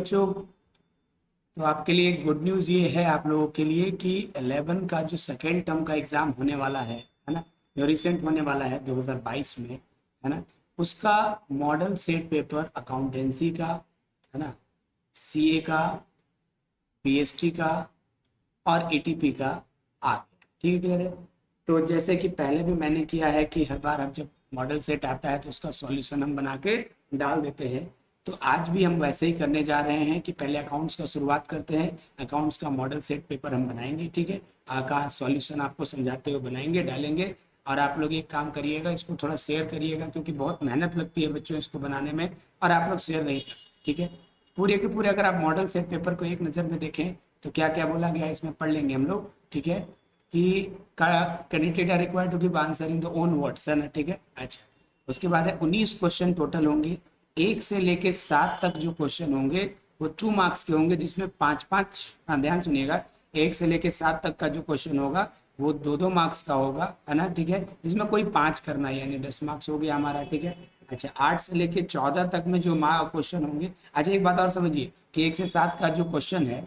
बच्चों, तो आपके लिए गुड न्यूज़ ये है आप लोगों के लिए कि 11 का जो सेकेंड टर्म का एग्ज़ाम होने वाला है ना, जो रिसेंट होने वाला है 2022 में, है ना, उसका मॉडल सेट पेपर अकाउंटेंसी का, है ना, सीए का, पीएसटी का और एटीपी का आ गया। ठीक है, क्लियर है। तो जैसे कि पहले भी मैंने किया है कि हर बार हम जब मॉडल सेट आता है तो उसका सॉल्यूशन हम बना के डाल देते हैं, तो आज भी हम वैसे ही करने जा रहे हैं कि पहले अकाउंट्स का शुरुआत करते हैं। अकाउंट्स का मॉडल सेट पेपर हम बनाएंगे, ठीक है, का सॉल्यूशन आपको समझाते हुए बनाएंगे, डालेंगे। और आप लोग एक काम करिएगा, इसको थोड़ा शेयर करिएगा क्योंकि बहुत मेहनत लगती है बच्चों इसको बनाने में, और आप लोग शेयर नहीं करते। ठीक है, पूरे के पूरे अगर आप मॉडल सेट पेपर को एक नज़र में देखें तो क्या क्या बोला गया है इसमें पढ़ लेंगे हम लोग। ठीक है, कि candidate are required to give answer in the own words, है ना। ठीक है, अच्छा, उसके बाद है 19 क्वेश्चन टोटल होंगे। 1 से लेके 7 तक जो क्वेश्चन होंगे वो 2 मार्क्स के होंगे, जिसमें 5-5, हाँ ध्यान सुनिएगा, 1 से लेके 7 तक का जो क्वेश्चन होगा वो 2-2 मार्क्स का होगा, है ना। ठीक है, इसमें कोई 5 करना है, यानी 10 मार्क्स हो गया हमारा। ठीक है, अच्छा, 8 से लेके 14 तक में जो क्वेश्चन होंगे। अच्छा, एक बात और समझिए कि 1 से 7 का जो क्वेश्चन है,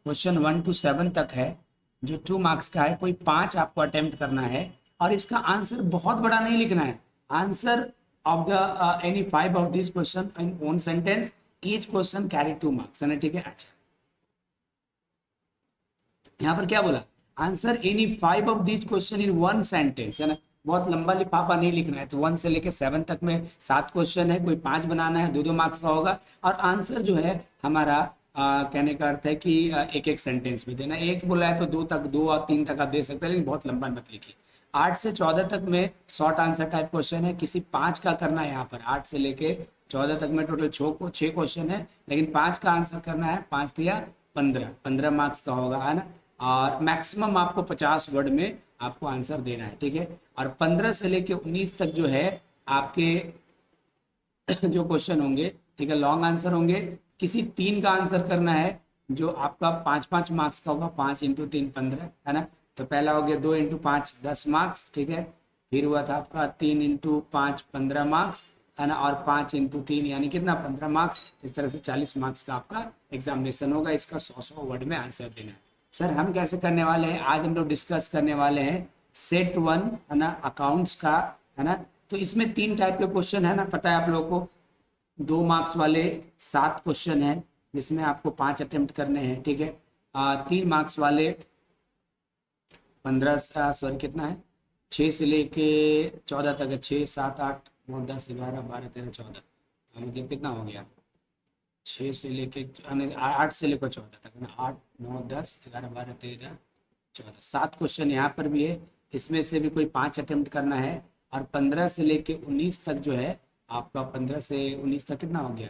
क्वेश्चन 1 to 7 तक है, जो 2 मार्क्स का है, कोई 5 आपको अटेम्प्ट करना है, और इसका आंसर बहुत बड़ा नहीं लिखना है। Answer of the any 5 of this question in own sentence, each question carry 2 marks, है ना। ठीक है, अच्छा, यहाँ पर क्या बोला, answer any 5 of this question in one sentence, है ना। बहुत लंबा लिफाफा नहीं लिखना है। तो 1 से लेके 7 तक में 7 क्वेश्चन है, कोई 5 बनाना है, 2-2 मार्क्स का होगा, और आंसर जो है हमारा कहने का अर्थ है कि एक एक सेंटेंस में देना। एक बोला है तो 2 तक, 2 और 3 तक आप दे सकते हैं, लेकिन बहुत लंबा मत लिखिए। 8 से 14 तक में शॉर्ट आंसर टाइप क्वेश्चन है, किसी 5 का करना है। यहाँ पर 8 से लेके 14 तक में टोटल 6 क्वेश्चन है, लेकिन 5 का आंसर करना है। 5 या 15 मार्क्स का होगा, है ना। और मैक्सिमम आपको 50 वर्ड में आपको आंसर देना है। ठीक है, और 15 से लेके 19 तक जो है आपके जो क्वेश्चन होंगे, ठीक है, लॉन्ग आंसर होंगे। किसी 3 का आंसर करना है जो आपका 5-5 मार्क्स का होगा। 5 इंटू 3 15, है ना। तो पहला हो गया 2 इंटू 5 10 मार्क्स, ठीक है। फिर हुआ था आपका 3 इंटू 5 15 मार्क्स, है ना, और 5 इंटू 3 यानी कितना 15 मार्क्स। इस तरह से 40 मार्क्स का आपका एग्जामिनेशन होगा। इसका 100 वर्ड में आंसर देना है। सर हम कैसे करने वाले हैं, आज हम लोग डिस्कस करने वाले हैं सेट 1, है ना, अकाउंट्स का, है ना। तो इसमें 3 टाइप के क्वेश्चन है ना, पता है आप लोगों को। 2 मार्क्स वाले 7 क्वेश्चन है, जिसमें आपको 5 अटेम्प्ट करने हैं। ठीक है, 3 मार्क्स वाले 15, सॉरी कितना है, 6 से लेके 14 तक है। 6 7 8 9 10 11 12 13 14, मतलब कितना हो गया, 6 से लेके 8 से लेकर 14 तक, है ना। 8 9 10 11 12 13 14, 7 क्वेश्चन यहाँ पर भी है। इसमें से भी कोई 5 अटेम्प्ट करना है। और 15 से लेके 19 तक जो है आपका, 15 से 19 तक कितना हो गया,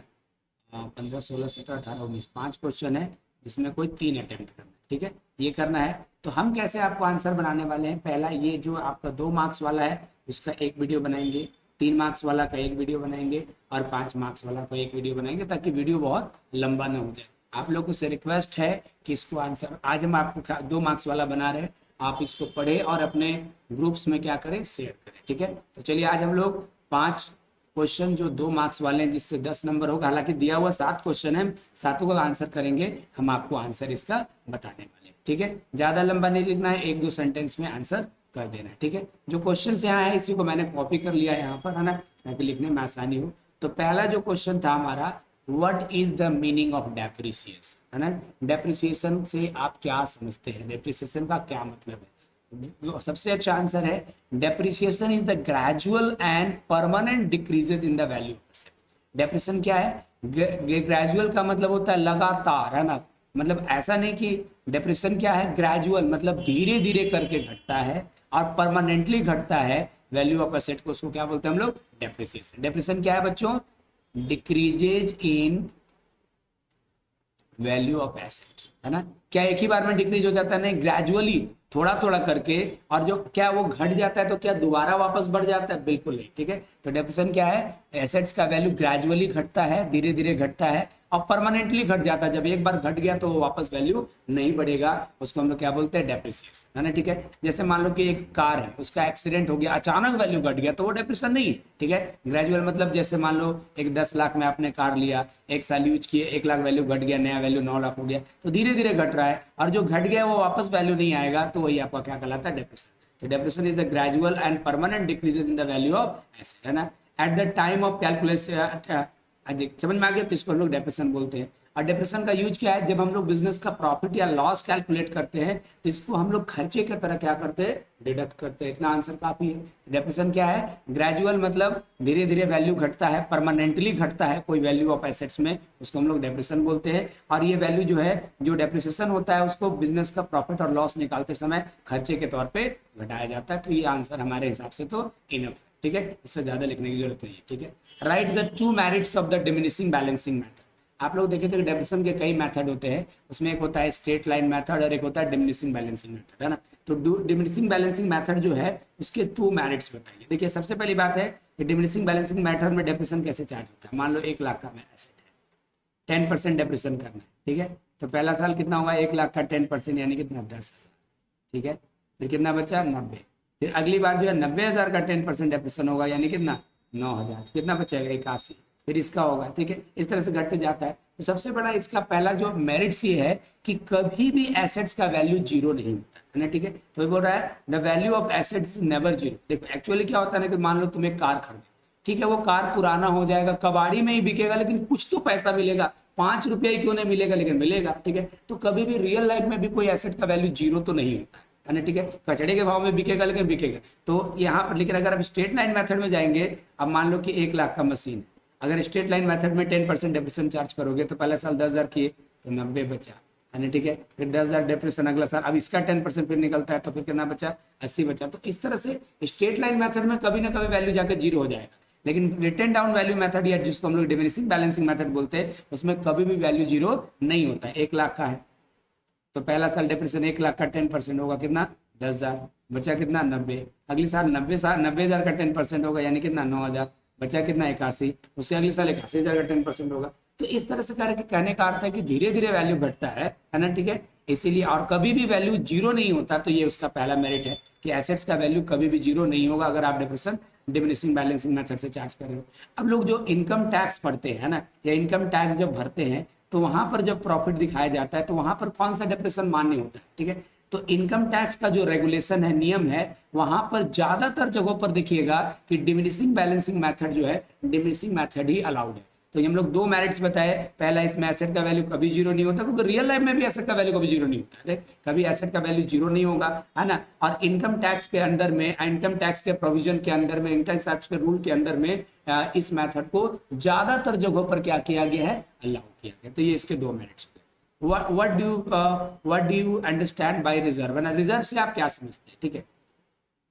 15 16 17 18 19, 5 क्वेश्चन है, जिसमें कोई 3 अटेम्प्ट करना है। ठीक है, ये करना है। तो हम कैसे आपको आंसर बनाने वाले हैं, पहला ये जो आपका 2 मार्क्स वाला है उसका एक वीडियो बनाएंगे, 3 मार्क्स वाला का एक वीडियो बनाएंगे, और 5 मार्क्स वाला का एक वीडियो बनाएंगे, ताकि वीडियो बहुत लंबा ना हो जाए। आप लोगों से रिक्वेस्ट है कि इसको आंसर, आज हम आपको 2 मार्क्स वाला बना रहे हैं, आप इसको पढ़े और अपने ग्रुप्स में क्या करें, शेयर करें। ठीक है, तो चलिए आज हम लोग 5 क्वेश्चन जो 2 मार्क्स वाले हैं, जिससे 10 नंबर होगा, हालांकि दिया हुआ 7 क्वेश्चन है, 7 का आंसर करेंगे, हम आपको आंसर इसका बताने वाले हैं। ठीक है, ज्यादा लंबा नहीं लिखना है, 1-2 सेंटेंस में आंसर कर देना है। ठीक है, जो क्वेश्चन यहाँ है इसी को मैंने कॉपी कर लिया है यहाँ पर, है ना, ताकि लिखने में आसानी हो। तो पहला जो क्वेश्चन था हमारा, what is the meaning of depreciation, है ना। डेप्रिसिएशन से आप क्या समझते हैं, डेप्रिसिएशन का क्या मतलब है। सबसे अच्छा आंसर है, depreciation is the gradual and permanent decreases in the value of asset. Depreciation क्या है, ग्रेजुअल का मतलब होता है लगातार, है ना। मतलब ऐसा नहीं कि डेप्रिसिएशन क्या है, ग्रेजुअल मतलब धीरे धीरे करके घटता है, और परमानेंटली घटता है वैल्यू ऑफ एसेट को, उसको क्या बोलते हैं हम लोग, डेप्रिसिएशन। डेप्रिसिएशन क्या है बच्चों, decreases in value of assets, है ना। क्या एक ही बार में डिक्रीज हो जाता है, नहीं, ग्रेजुअली थोड़ा थोड़ा करके। और जो क्या वो घट जाता है तो क्या दोबारा वापस बढ़ जाता है, बिल्कुल नहीं। ठीक है, तो डेफिनेशन क्या है, एसेट्स का वैल्यू ग्रेजुअली घटता है, धीरे धीरे घटता है और परमानेंटली घट जाता है। जब एक बार घट गया तो वो वापस वैल्यू नहीं बढ़ेगा, उसको हम लोग क्या बोलते हैं, डेप्रिसिएशन, है ना। ठीक है, जैसे मान लो कि एक कार है, उसका एक्सीडेंट हो गया, अचानक वैल्यू घट गया तो वो डेप्रिसिएशन नहीं है। ठीक है, ग्रेजुअल मतलब जैसे मान लो एक 10 लाख में आपने कार लिया, 1 साल यूज किए, 1 लाख वैल्यू घट गया, नया वैल्यू 9 लाख हो गया, तो धीरे धीरे घट रहा है और जो घट गया वो वापस वैल्यू नहीं आएगा, तो वही आपका क्या कहलाता है, डेप्रिसिएशन। तो depreciation is the gradual and permanent decreases in the value of asset, है ना। At the time of calculation, समझ में आ गया, तो इसको हम लोग डेप्रिसिएशन बोलते हैं। और डेप्रिसिएशन का यूज क्या है, जब हम लोग बिजनेस का प्रॉफिट या लॉस कैलकुलेट करते हैं तो इसको हम लोग खर्चे की तरह क्या करते हैं, डिडक्ट करते हैं। इतना आंसर काफी है। डेप्रिसिएशन क्या है, ग्रेजुअल मतलब धीरे धीरे वैल्यू घटता है, परमानेंटली घटता है कोई वैल्यू ऑफ एसेट्स में, उसको हम लोग डेप्रिसिएशन बोलते हैं। और ये वैल्यू जो है, जो डेप्रिसिएशन होता है, उसको बिजनेस का प्रॉफिट और लॉस निकालते समय खर्चे के तौर पर घटाया जाता है। तो ये आंसर हमारे हिसाब से तो इनफ है। ठीक है, इससे ज्यादा लिखने की जरूरत नहीं है। ठीक है, right the 2 merits of the diminishing balancing method. आप लोग देखे थे कि डेप्रिसिएशन के कई मेथड होते हैं, उसमें एक होता है स्ट्रेट लाइन मेथड और एक होता है डिमिनिशिंग बैलेंसिंग मेथड, है ना। तो डिमिनिशिंग बैलेंसिंग मेथड जो है उसके 2 मेरिट्स बताइए। देखिए, सबसे पहली बात है कि डिमिनिशिंग बैलेंसिंग मेथड में डेप्रिसिएशन कैसे चार्ज होता है। मान लो 1 लाख का एसेट है, 10% डेप्रिसिएशन करना है। ठीक है, तो पहला साल कितना होगा, 1 लाख का 10% यानी कितना, 10,000। ठीक है, फिर कितना बचा, 90। फिर अगली बार जो है 90,000 का 10% डेप्रिसिएशन होगा यानी कितना, 9,000। कितना बचेगा, 81। फिर इसका होगा। ठीक है, इस तरह से घटते जाता है। तो सबसे बड़ा इसका पहला जो मेरिट्स ये है कि कभी भी एसेट्स का वैल्यू जीरो नहीं होता है ना। ठीक है, तो ये बोल रहा है the value of assets never zero. देखो एक्चुअली क्या होता है ना कि मान लो तुम एक कार खरीदे, ठीक है, वो कार पुराना हो जाएगा, कबाड़ी में ही बिकेगा, लेकिन कुछ तो पैसा मिलेगा, 5 रुपया ही क्यों नहीं मिलेगा, लेकिन मिलेगा। ठीक है, तो कभी भी रियल लाइफ में भी कोई एसेट का वैल्यू जीरो तो नहीं होता है ना। ठीक है, कचड़े के भाव में बिकेगा लेकिन बिकेगा। तो यहाँ पर लेकिन अगर आप स्ट्रेट लाइन मेथड में जाएंगे, अब मान लो कि 1 लाख का मशीन, अगर स्ट्रेट लाइन मेथड में 10% डेप्रिसिएशन चार्ज करोगे तो पहला साल 10,000 किए तो 90 बचा, है ना। ठीक है, फिर 10,000 डेप्रिसिएशन अगला साल, अब इसका 10% फिर निकलता है तो फिर कितना बचा, 80 बचा। तो इस तरह से स्ट्रेट लाइन मेथड में कभी ना कभी वैल्यू जाकर जीरो हो जाएगा, लेकिन रिटर्न डाउन वैल्यू मेथड या जिसको हम लोग डिमिनिशिंग बैलेंसिंग मेथड बोलते हैं, उसमें कभी भी वैल्यू जीरो नहीं होता है। 1 लाख का है तो पहला साल डेप्रिसिएशन 1 लाख का 10% होगा, कितना, 10,000। बचा कितना, 90। अगले साल 90,000 का 10% होगा यानी कितना, 9,000। बचा कितना, 81। उसके अगले साल 81,000 का 10% होगा। तो इस तरह से करके कहने का अर्थ है कि धीरे धीरे वैल्यू घटता है ना। ठीक है, इसीलिए और कभी भी वैल्यू जीरो नहीं होता। तो ये उसका पहला मेरिट है कि एसेट्स का वैल्यू कभी भी जीरो नहीं होगा अगर आप डेप्रिसिएशन डिमिनिशिंग बैलेंसिंग मेथड से चार्ज कर रहे हो। अब लोग जो इनकम टैक्स पढ़ते हैं ना, या इनकम टैक्स जब भरते हैं तो वहां पर जब प्रॉफिट दिखाया जाता है तो वहां पर कौन सा डेप्रिसिएशन मान्य होता है। ठीक है, तो इनकम टैक्स का जो रेगुलेशन है, नियम है, वहां पर ज्यादातर जगहों पर देखिएगा कि डिमिनिशिंग बैलेंसिंग मेथड जो है, डिमिनिशिंग मेथड ही अलाउड है। तो हम लोग 2 मेरिट्स बताए। पहला, इसमें एसेट का वैल्यू कभी जीरो नहीं होता, क्योंकि रियल लाइफ में भी एसेट का वैल्यू कभी जीरो नहीं होता है। कभी एसेट का वैल्यू जीरो नहीं होगा, है ना। और इनकम टैक्स के अंदर में, इनकम टैक्स के प्रोविजन के अंदर में, इनकम टैक्स के रूल के अंदर में इस मेथड को ज्यादातर जगहों पर क्या किया गया है, अलाउ किया गया। तो ये इसके 2 merits. what do you understand by reserve? Reserve से आप क्या समझते हैं? ठीक है,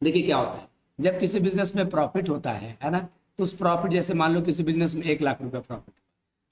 देखिए क्या होता है, जब किसी बिजनेस में प्रॉफिट होता है ना, तो उस प्रॉफिट, जैसे मान लो किसी बिजनेस में 1 लाख रुपया प्रॉफिट,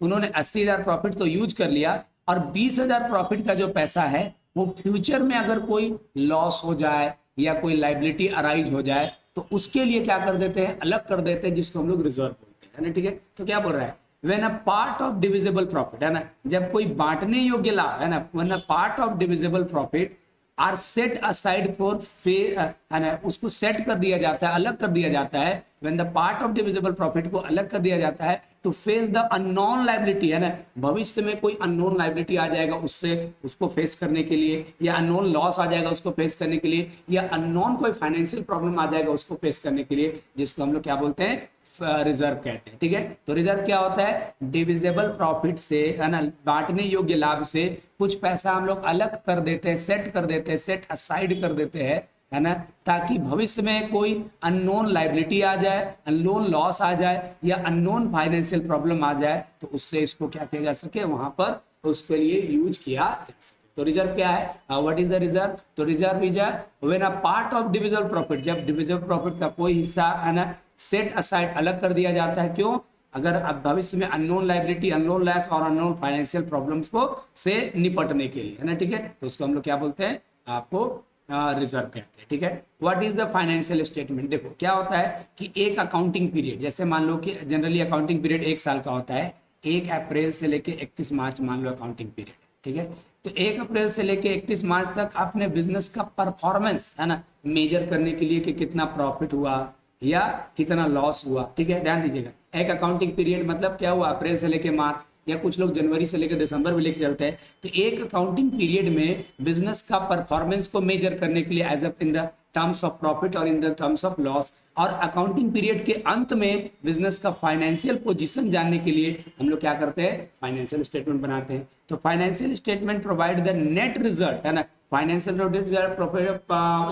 तो उन्होंने 80,000 प्रॉफिट तो यूज कर लिया, और 20,000 प्रॉफिट का जो पैसा है वो फ्यूचर में अगर कोई लॉस हो जाए या कोई लाइबिलिटी अराइज हो जाए तो उसके लिए क्या कर देते हैं, अलग कर देते हैं, जिसको हम लोग रिजर्व बोलते हैं, है ना। ठीक है, तो क्या बोल रहा है, when a part of divisible profit, है ना, जब कोई बांटने योग्य लाभ, है ना, when a part of divisible profit are set aside for है ना, उसको सेट कर दिया जाता है, अलग कर दिया जाता है। when the part of divisible profit को अलग कर दिया जाता है to face the unknown liability, है ना, भविष्य में कोई unknown liability आ जाएगा, उससे उसको फेस करने के लिए, या unknown लॉस आ जाएगा उसको फेस करने के लिए, या unknown कोई फाइनेंशियल प्रॉब्लम आ जाएगा उसको फेस करने के लिए, जिसको हम लोग क्या बोलते हैं, रिजर्व कहते हैं। ठीक है, तो रिजर्व क्या होता है, डिविजिबल प्रॉफिट से, है ना, बांटने योग्य लाभ से कुछ पैसा हम लोग अलग कर देते हैं, सेट कर देते हैं, सेट असाइड कर देते हैं, है ना, ताकि भविष्य में कोई अननोन लाइबिलिटी आ जाए, अननोन लॉस आ जाए, या अननोन फाइनेंशियल प्रॉब्लम आ जाए, तो उससे इसको क्या किया जा सके, वहां पर उसके लिए यूज किया जा सके। तो रिजर्व क्या है, व्हाट इज द रिजर्व? तो reserve is when a part of divisible profit, जब डिविजिबल प्रॉफिट का कोई हिस्सा, है ना, सेट असाइड, अलग कर दिया जाता है। क्यों? अगर अब भविष्य में अननोन लाइबिलिटी, अननोन लॉस और अननोन फाइनेंशियल प्रॉब्लम्स को से निपटने के लिए, है ना। ठीक है, तो उसको हम लोग क्या बोलते हैं, आपको रिजर्व कहते हैं, ठीक है। What is the financial statement? देखो क्या होता है कि एक अकाउंटिंग पीरियड, जैसे मान लो कि जनरली अकाउंटिंग पीरियड 1 साल का होता है, 1 अप्रैल से लेके 31 मार्च मान लो अकाउंटिंग पीरियड, ठीक है। तो 1 अप्रैल से लेके 31 मार्च तक आपने बिजनेस का परफॉर्मेंस है ना मेजर करने के लिए कि कितना प्रॉफिट हुआ या कितना लॉस हुआ, ठीक है, ध्यान दीजिएगा। एक अकाउंटिंग पीरियड मतलब क्या हुआ, अप्रैल से लेके मार्च, या कुछ लोग जनवरी से लेकर दिसंबर भी लेके चलते हैं। तो एक अकाउंटिंग पीरियड में बिजनेस का परफॉर्मेंस को मेजर करने के लिए as a in the terms of profit और in the terms of loss, और अकाउंटिंग पीरियड के अंत में बिजनेस का फाइनेंशियल पोजीशन जानने के लिए हम लोग क्या करते हैं, फाइनेंशियल स्टेटमेंट बनाते हैं। तो financial statement provide the net result, है ना। फाइनेंशियल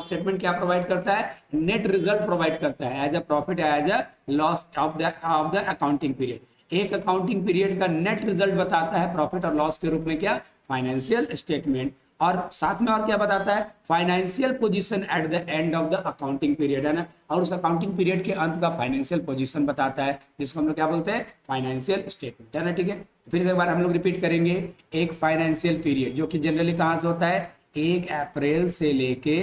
स्टेटमेंट क्या प्रोवाइड करता है, नेट रिजल्ट प्रोवाइड करता है as a profit as a loss of the accounting period. एक अकाउंटिंग पीरियड का नेट रिजल्ट बताता है प्रॉफिट और लॉस के रूप में क्या, फाइनेंशियल स्टेटमेंट। और साथ में और क्या बताता है, financial position at the end of the accounting period, है ना। और उस अकाउंटिंग पीरियड के अंत का फाइनेंशियल पोजीशन बताता है, जिसको हम लोग क्या बोलते हैं, फाइनेंशियल स्टेटमेंट, है ना, ठीक है। फिर एक बार हम लोग रिपीट करेंगे, एक फाइनेंशियल पीरियड जो कि जनरली कहां से होता है, 1 अप्रैल से लेके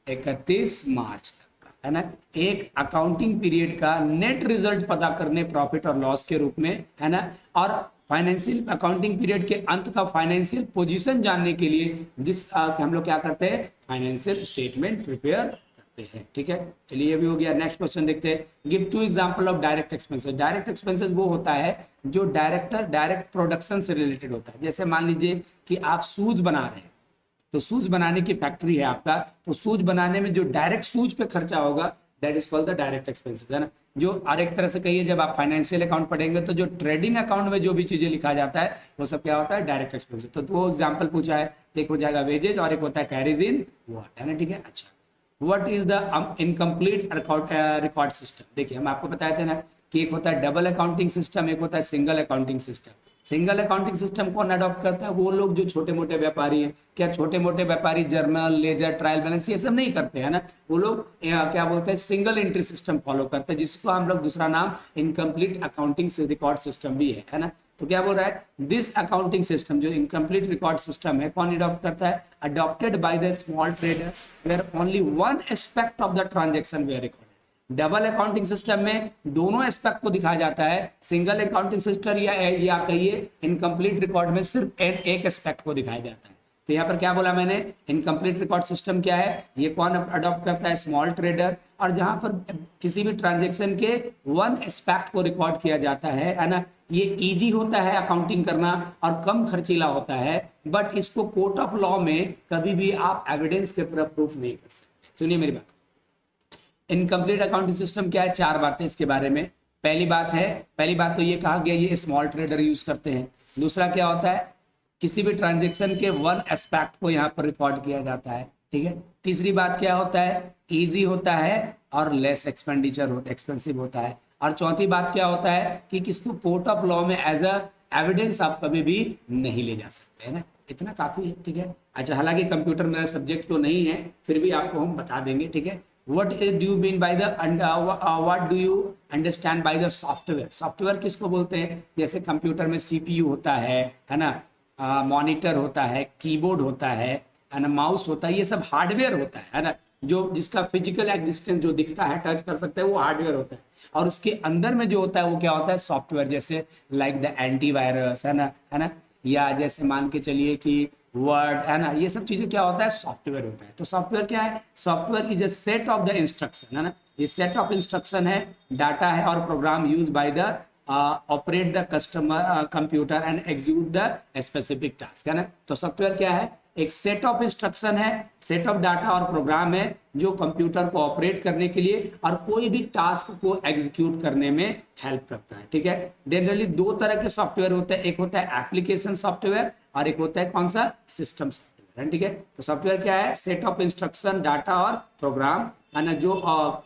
31 मार्च तक का, है ना। एक अकाउंटिंग पीरियड का नेट रिजल्ट पता करने प्रॉफिट और लॉस के रूप में, है ना। और फाइनेंशियल अकाउंटिंग पीरियड के अंत का फाइनेंशियल पोजीशन जानने के लिए हम लोग क्या करते हैं, फाइनेंशियल स्टेटमेंट प्रिपेयर करते हैं, ठीक है। चलिए ये भी हो गया। नेक्स्ट क्वेश्चन देखते हैं, give 2 example of direct expenses. Direct expenses वो होता है जो डायरेक्ट प्रोडक्शन से रिलेटेड होता है। जैसे मान लीजिए कि आप शूज बना रहे हैं, तो शूज बनाने की फैक्ट्री है आपका, तो शूज बनाने में जो डायरेक्ट शूज पे खर्चा होगा that is called the direct expenses, है ना। जो और एक तरह से कहिए, जब आप फाइनेंशियल अकाउंट पढ़ेंगे तो जो ट्रेडिंग अकाउंट में जो भी चीजें लिखा जाता है वो सब क्या होता है, डायरेक्ट एक्सपेंसेस। तो वो एग्जांपल पूछा है, एक हो जाएगा वेजेज और एक होता है कैरीज इन व्हाट, है ना, ठीक है। अच्छा, what is the incomplete record system? देखिए हम आपको बताए थे ना कि एक होता है डबल अकाउंटिंग सिस्टम, एक होता है single accounting system. Single accounting system कौन अडॉप्ट करता है, वो लोग जो छोटे मोटे व्यापारी हैं। क्या छोटे मोटे व्यापारी जर्नल, लेजर, ट्रायल बैलेंस ये सब नहीं करते हैं ना, वो लोग क्या बोलते हैं, सिंगल एंट्री सिस्टम फॉलो करते हैं, जिसको हम लोग दूसरा नाम इनकम्प्लीट अकाउंटिंग रिकॉर्ड सिस्टम भी है ना। तो क्या बोल रहा है, दिस अकाउंटिंग सिस्टम जो इनकम्प्लीट रिकॉर्ड सिस्टम है कौन अडॉप्ट करता है, adopted by the small trader where only one aspect of the transaction were recorded. Double accounting system में दोनों एस्पेक्ट को दिखाया जाता है, सिंगल अकाउंटिंग सिस्टम या कहिए इनकम्प्लीट रिकॉर्ड में सिर्फ एक एस्पेक्ट को दिखाया जाता है। तो यहाँ पर क्या बोला मैंने, इनकम्प्लीट रिकॉर्ड सिस्टम क्या है, ये कौन अडॉप्ट करता है, स्मॉल ट्रेडर। और जहां पर किसी भी ट्रांजेक्शन के वन एस्पेक्ट को रिकॉर्ड किया जाता है ना, ये इजी होता है अकाउंटिंग करना और कम खर्चीला होता है, बट इसको कोर्ट ऑफ लॉ में कभी भी आप एविडेंस के तरफ प्रूफ नहीं कर सकते। सुनिए मेरी बात, इनकम्प्लीट अकाउंटिंग सिस्टम क्या है, 4 बातें इसके बारे में। पहली बात तो ये कहा गया ये स्मॉल ट्रेडर यूज करते हैं। दूसरा क्या होता है, किसी भी ट्रांजेक्शन के वन एस्पेक्ट को यहाँ पर रिकॉर्ड किया जाता है, ठीक है। तीसरी बात क्या होता है, इजी होता है और लेस एक्सपेंसिव होता है। और चौथी बात क्या होता है कि किसको कोर्ट ऑफ लॉ में एज अ एविडेंस आप कभी भी नहीं ले जा सकते, है ना। इतना काफी है, ठीक है। अच्छा, हालांकि कंप्यूटर मेरा सब्जेक्ट तो नहीं है, फिर भी आपको हम बता देंगे, ठीक है। What do you mean by the what do you understand by the software? Software किसको बोलते हैं, जैसे कंप्यूटर में सीपीयू होता है ना, मॉनिटर होता है, कीबोर्ड होता है ना, माउस होता है, ये सब हार्डवेयर होता है ना। जो जिसका फिजिकल एग्जिस्टेंस जो दिखता है, टच कर सकते हैं, वो हार्डवेयर होता है। और उसके अंदर में जो होता है वो क्या होता है, सॉफ्टवेयर। जैसे लाइक द एंटीवायरस, है ना, या जैसे मान के चलिए कि वर्ड, है ना, ये सब चीजें क्या होता है, सॉफ्टवेयर होता है। तो सॉफ्टवेयर क्या है, software is a set of the instruction, है ना, ये सेट ऑफ इंस्ट्रक्शन है, डाटा है और program use by the operate the customer computer and execute the specific task, है ना। तो सॉफ्टवेयर क्या है, एक सेट ऑफ इंस्ट्रक्शन है, सेट ऑफ डाटा और प्रोग्राम है जो कंप्यूटर को ऑपरेट करने के लिए और कोई भी टास्क को एग्जीक्यूट करने में हेल्प करता है, ठीक है। जनरली 2 तरह के सॉफ्टवेयर होते हैं, एक होता है एप्लीकेशन सॉफ्टवेयर और एक होता है कौन सा, सिस्टम सॉफ्टवेयर, ठीक है। तो सॉफ्टवेयर क्या है, सेट ऑफ इंस्ट्रक्शन, डाटा और प्रोग्राम, है ना, जो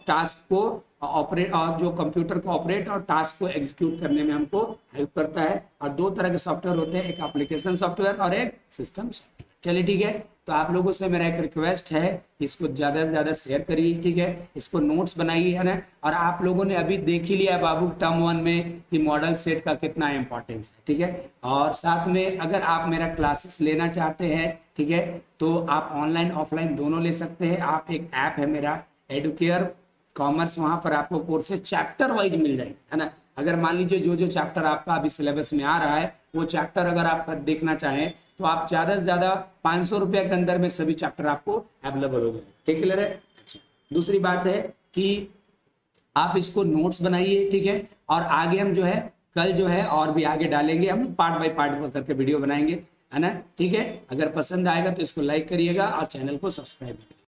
टास्क को ऑपरेट और जो कंप्यूटर को ऑपरेट और टास्क को एग्जीक्यूट करने में हमको हेल्प करता है। और 2 तरह के सॉफ्टवेयर होते हैं, एक एप्लीकेशन सॉफ्टवेयर और एक सिस्टम सॉफ्टवेयर, चलिए ठीक है, तो आप लोगों से मेरा एक रिक्वेस्ट है, इसको ज़्यादा से ज़्यादा शेयर करिए, ठीक है, इसको नोट्स बनाइए, है ना। और आप लोगों ने अभी देख ही लिया बाबू टर्म 1 में कि मॉडल सेट का कितना इंपॉर्टेंस है, ठीक है। और साथ में अगर आप मेरा क्लासेस लेना चाहते हैं, ठीक है, तो आप ऑनलाइन ऑफलाइन दोनों ले सकते हैं। आप एक ऐप है मेरा एडुकेयर कॉमर्स, वहाँ पर आपको कोर्सेज चैप्टर वाइज मिल जाएंगे, है ना। अगर मान लीजिए जो चैप्टर आपका अभी सिलेबस में आ रहा है, वो चैप्टर अगर आप देखना चाहें तो आप ज़्यादा से ज़्यादा 500 रुपये के अंदर में सभी चैप्टर आपको अवेलेबल हो गए, ठीक क्लियर है। अच्छा, दूसरी बात है कि आप इसको नोट्स बनाइए, ठीक है, और आगे हम जो है कल जो है और भी आगे डालेंगे, हम पार्ट बाय पार्ट करके वीडियो बनाएंगे, है ना, ठीक है। अगर पसंद आएगा तो इसको लाइक करिएगा और चैनल को सब्सक्राइब करिएगा।